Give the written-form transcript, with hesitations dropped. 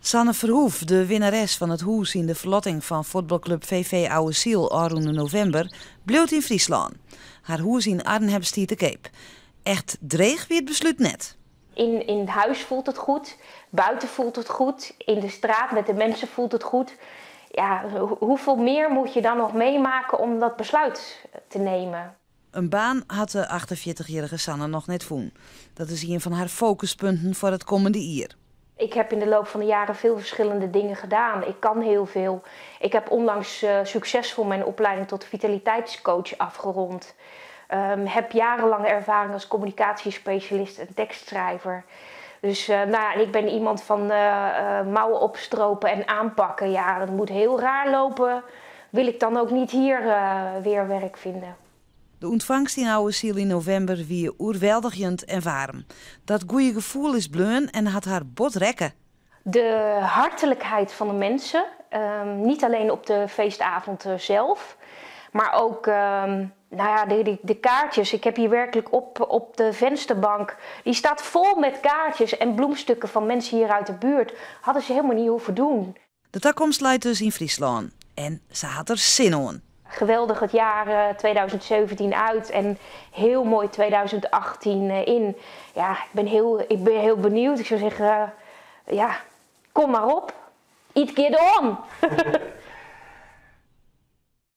Sanne Verhoef, de winnares van het hoes in de verlotting van voetbalclub VV Oude Ziel aanstaande november, bleef in Friesland. Haar hoes in Arnhem stiet de Keep. Echt dreig wie het besluit net. In het huis voelt het goed, buiten voelt het goed, in de straat met de mensen voelt het goed. Ja, hoeveel meer moet je dan nog meemaken om dat besluit te nemen? Een baan had de 48-jarige Sanne nog net voen. Dat is een van haar focuspunten voor het komende jaar. Ik heb in de loop van de jaren veel verschillende dingen gedaan. Ik kan heel veel. Ik heb onlangs succesvol mijn opleiding tot vitaliteitscoach afgerond. Heb jarenlange ervaring als communicatiespecialist en tekstschrijver. Dus ik ben iemand van mouwen opstropen en aanpakken. Ja, dat moet heel raar lopen. Wil ik dan ook niet hier weer werk vinden. De ontvangst in Oude Ziel in november wie oerweldigend en warm. Dat goede gevoel is bleun en had haar bot rekken. De hartelijkheid van de mensen, niet alleen op de feestavond zelf, maar ook de kaartjes. Ik heb hier werkelijk op de vensterbank, die staat vol met kaartjes en bloemstukken van mensen hier uit de buurt. Hadden ze helemaal niet hoeven doen. De toekomst luidt dus in Friesland en ze had er zin in. Geweldig het jaar 2017 uit en heel mooi 2018 in. Ja, ik ben heel benieuwd. Ik zou zeggen, kom maar op. It get on!